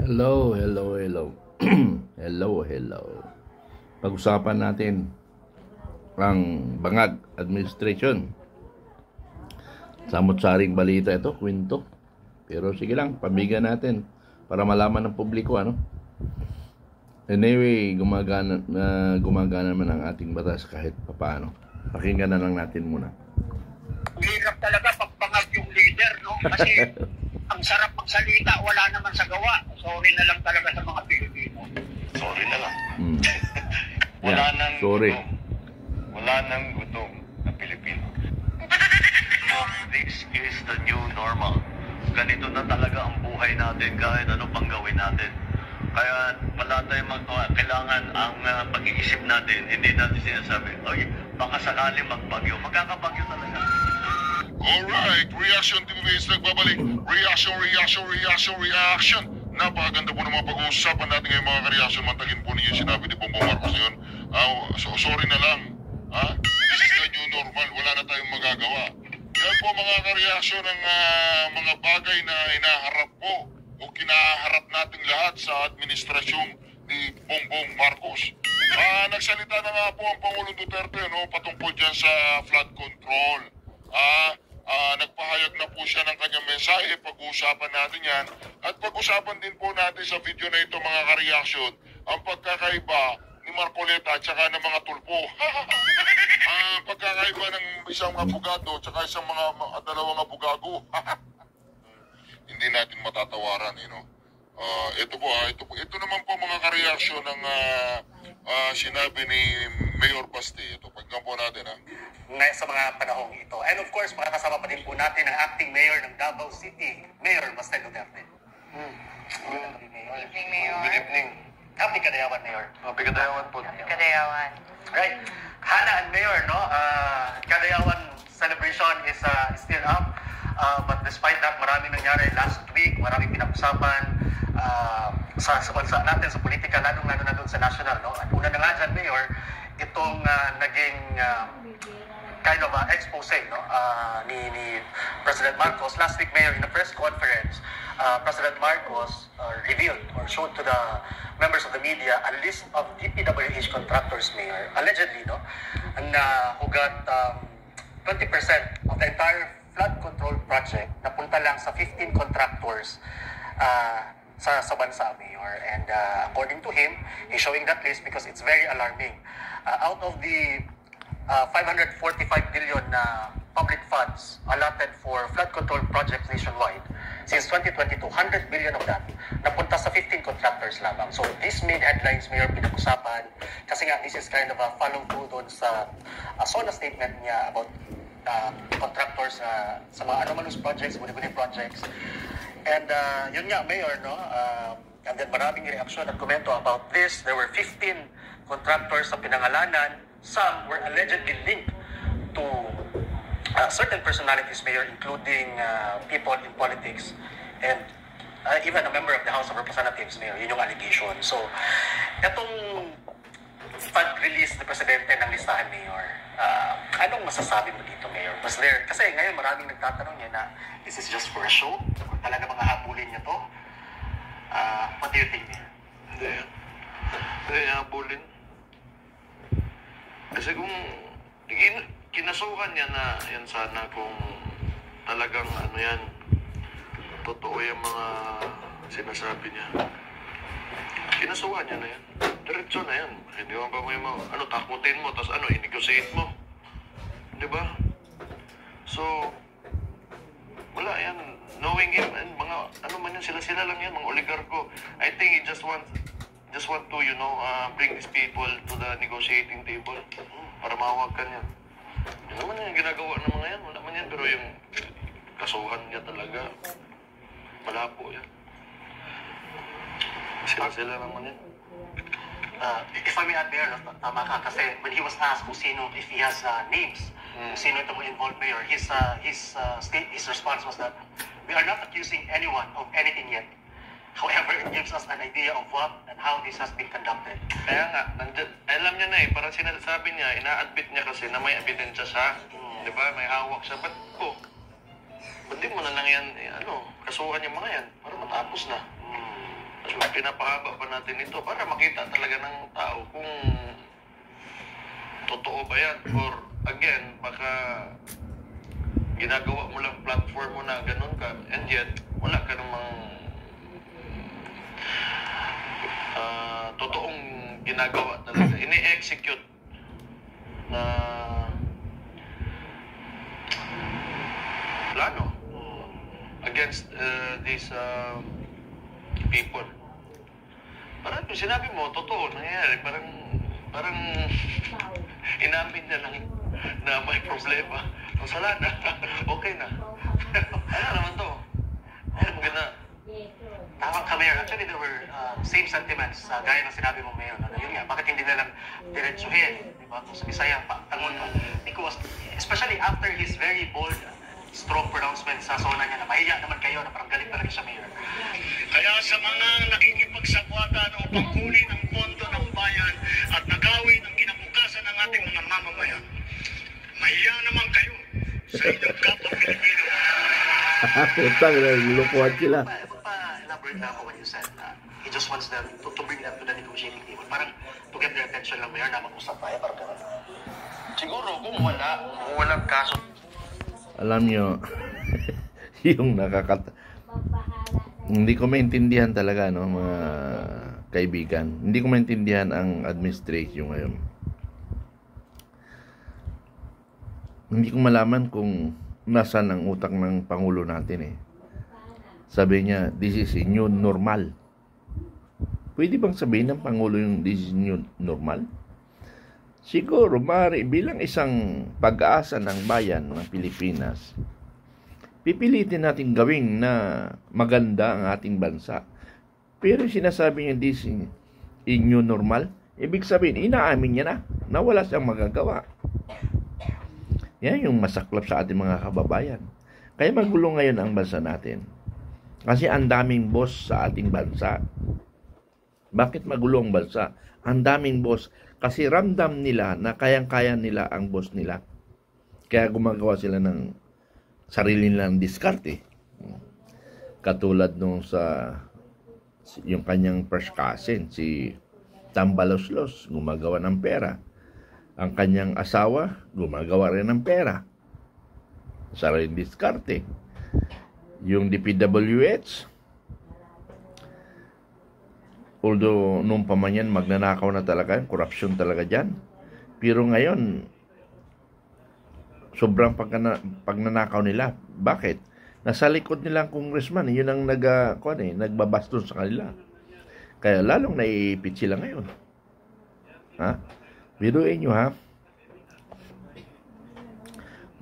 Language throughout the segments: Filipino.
Hello, hello, hello. Hello. Pag-usapan natin ang Bangag Administration. Samot-saring balita ito, kwento. Pero sige lang, pamigyan natin para malaman ng publiko, ano? Anyway, gumagana naman ang ating batas kahit papaano. Pakinggan na lang natin muna. Hirap talaga pag Bangag yung leader, no? Kasi ang sarap magsalita, wala naman sa gawa. Sorry na lang talaga sa mga Pilipino. Sorry na lang. Wala nang sorry. Wala nang gutom na Pilipino. This is the new normal. Ganito na talaga ang buhay natin kahit ano pang gawin natin. Kaya wala tayong kailangan ang pag-iisip natin. Hindi natin sinasabi, okay, baka sakali magbagyo. Magkakabagyo talaga. Alright, Reaction TV is nagbabalik. Reaction. Napakaganda po ng mga pag-uusapan natin ngayong mga ka-reaction. Mantagin po ninyo sinabi ni Bongbong Marcos yun. Sorry na lang. This is the new normal. Wala na tayong magagawa. Yan po mga ka-reaction ng mga bagay na inaharap po o kinaharap natin lahat sa administrasyong ni Bongbong Marcos. Nagsalita na nga po ang Pangulong Duterte patungkol dyan sa flood control. Nagpahayag na po siya ng kanyang mensahe. Pag-uusapan natin yan. At pag-usapan din po natin sa video na ito mga ka-reaction ang pagkakaiba ni Marcoleta at saka ng mga tulpo. Pagkakaiba ng isang abogado at saka isang dalawang abogago. Hindi natin matatawaran, ito naman po mga ka-reaction ng sinabi ni Mayor Basti. Ito, pagkan po natin sa mga panahong ito. And of course, makakasama pa din po natin ang acting mayor ng Davao City, Mayor Basti Duterte. Good evening, Mayor. Good evening. Happy Kadayawan, Mayor. Happy Kadayawan po. Happy Kadayawan. Right. Hana and Mayor, Kadayawan celebration is still up. But despite that, maraming nangyari last week, maraming pinag-usapan sa bansa natin, sa politika, lalong-lalo na doon sa national. At una na nga dyan, Mayor, itong naging kind of expose ni President Marcos. Last week, Mayor, in a press conference, President Marcos revealed or showed to the members of the media a list of DPWH contractors, Mayor, allegedly, who got 20% of the entire flood control project na punta lang sa 15 contractors sa bansa, Mayor. And according to him, he's showing that list because it's very alarming. Out of the 545 billion na public funds allotted for flood control projects nationwide, since 2022, 100 billion of that napunta sa 15 contractors lamang. So this made headlines, Mayor, pinag-usapan kasi nga this is kind of a follow-through doon sa SONA statement niya about contractors sa mga anomalous projects, guni-guni projects. And yun nga, Mayor, and then maraming reaction at komento about this. There were 15 contractors sa pinangalanan. Some were allegedly linked to certain personalities, Mayor, including people in politics and even a member of the House of Representatives, Mayor. Yun yung allegation. So, itong pag-release ni Presidente ng listahan, Mayor, anong masasabi mo dito, Mayor? Was there, kasi ngayon maraming nagtatanong niya na this is just for a show? Or talaga mga habulin niya to? What do you think, Mayor? Hindi habulin. Kasi kung kinasuhan niya na yan sana kung talagang totoo yung mga sinasabi niya. Kinasuhan niya na yan. Diretso na yan. Hindi mo ba may takutin mo, tapos i-negotiate mo. Di ba? So, wala yan. Knowing him, and mga, sila lang yan, mga oligarko. I think he just want to, bring these people to the negotiating table para mahawakan yan. Yun naman yung ginagawa ng mga yan. Wala man yan, pero yung kasuhan niya talaga, malabo yan. Sila naman yan. If I may add, Mayor, tama ka, kasi when he was asked kung sino, if he has names, kung sino ito mo involved, Mayor, his response was that we are not accusing anyone of anything yet. However, it gives us an idea of what and how this has been conducted. Kaya nga, alam niya na parang sinasabi niya, ina-admit niya kasi na may ebidensya siya. Di ba? May hawak siya. Ba't di mo na lang yan, kasuhan yung mga yan para matapos na. So, pinapahaba pa natin ito para makita talaga ng tao kung totoo ba yan. Or, again, baka ginagawa mo lang platform mo na ganun ka, and yet, wala ka namang totoong ginagawa talaga. Ini-execute na plano against these people. Parang yung sinabi mo, totoo, nangyayari. Parang inamin niya lang na may problema. Ang sala na, okay na. Ano naman to? Ano maganda? Tama ka, Mayor. Actually, there were same sentiments gaya ng sinabi mo, Mayor. Yun nga, bakit hindi na lang diretsuhin? Diba? Kung sa Bisaya, tangon mo. Because, especially after his very bold, strong pronouncement sa zona niya na mahiya naman kayo, na parang galit talaga siya, Mayor. Kaya sa mga nakikipagsabwatan upang kunin ang pondo ng bayan at nagawin ang kinabukasan ng ating mga mamamayan, mahiya naman kayo sa inyong kapwa Pilipino. Putang, lulukuhan sila. Pa-elaborate na ako when you said that he just wants them to bring them to the negotiating table. Parang to get their attention lang, Mayor, na mag-usap tayo. Parang gano'n. Siguro kung walang kaso. Alam nyo, yung hindi ko maintindihan talaga, no, mga kaibigan. Hindi ko maintindihan ang administration ngayon. Hindi ko malaman kung nasaan ang utak ng Pangulo natin eh. Sabi niya, this is a new normal. Pwede bang sabihin ng Pangulo yung this is new normal? Siguro, maaari, bilang isang pag-asa ng bayan ng Pilipinas, pipilitin natin gawing na maganda ang ating bansa. Pero sinasabi niya this is a new normal, ibig sabihin, inaamin niya na wala siyang magagawa. Yan yung masaklap sa ating mga kababayan. Kaya magulo ngayon ang bansa natin. Kasi ang daming boss sa ating bansa. Bakit magulo ang bansa? Ang daming boss. Kasi ramdam nila na kayang-kaya nila ang boss nila. Kaya gumagawa sila ng sarili nilang diskarte. Katulad nung sa yung kanyang first cousin, si Tambaloslos, gumagawa ng pera. Ang kanyang asawa, gumagawa rin ng pera. Sariling diskarte. Yung DPWH, although nung pamanyan magnanakaw na talaga, korupsyon talaga dyan. Pero ngayon, sobrang pagnanakaw nila. Bakit? Nasa likod nilang congressman, yun ang nagbabastos sa kanila. Kaya lalong naiipit sila ngayon. Ha? Biruin nyo ha,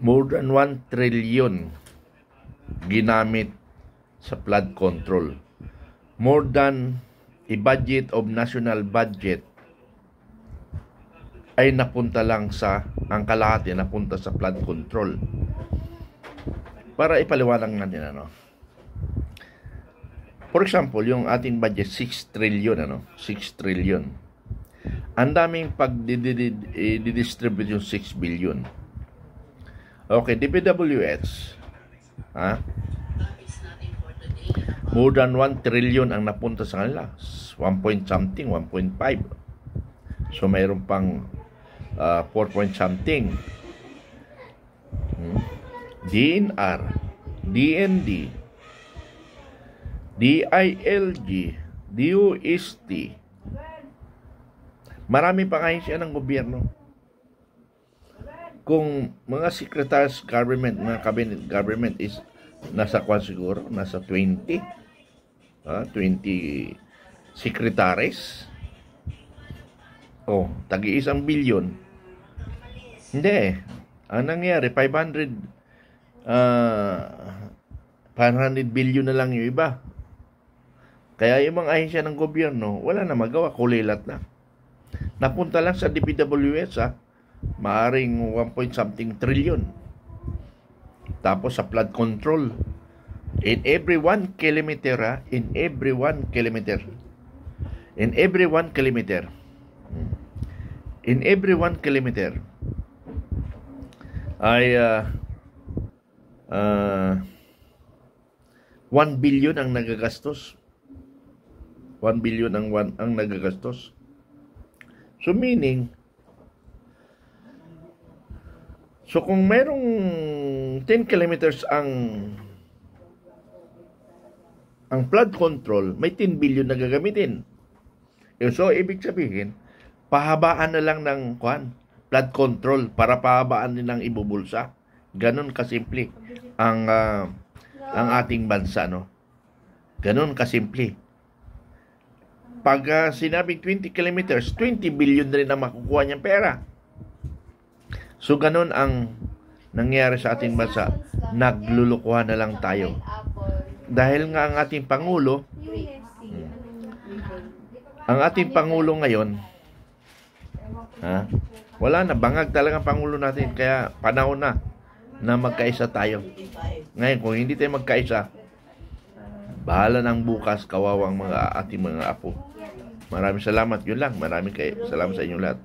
more than 1 trillion ginamit sa flood control. More than a budget of national budget ay napunta lang sa, ang kalahati napunta sa flood control. Para ipaliwanag natin, ano. For example, yung ating budget 6 trillion, 6 trillion. Ang daming pag-distribute yung 6 billion. Okay, DPWH. Ha? More than 1 trillion ang napunta sa kanila. 1 point something, 1.5. So, mayroon pang 4 point something. DNR, DND, DILG, DOST. Marami pang ahensya ng gobyerno. Kung mga secretaries government, mga cabinet government is nasa kwan siguro, nasa 20 secretaries. Tagi 1 billion. Hindi. Ang nangyari, 500 billion na lang yung iba. Kaya yung mga ahensya ng gobyerno, wala na magawa, kulilat na. Napunta lang sa DPWH, maaring 1 point something trillion. Tapos sa flood control, in every 1 kilometer, ay 1 billion ang nagagastos. 1 billion ang nagagastos. So meaning, so kung merong 10 kilometers ang flood control, may 10 billion na gagamitin. So ibig sabihin, pahabaan na lang ng flood control para pahabaan din ng ibubulsa. Ganon kasimple ang ating bansa, no? Ganon kasimple. Pag sinabing 20 kilometers, 20 billion na rin ang makukuha niyang pera. So, ganun ang nangyari sa ating bansa. Naglulukuhan na lang tayo. Dahil nga ang ating Pangulo, ngayon, wala na, bangag talaga ang Pangulo natin. Kaya panahon na magkaisa tayo. Ngayon, kung hindi tayo magkaisa, bahala ng bukas kawawang ating mga apo. Maraming salamat. Yun lang. Maraming salamat sa inyong lahat.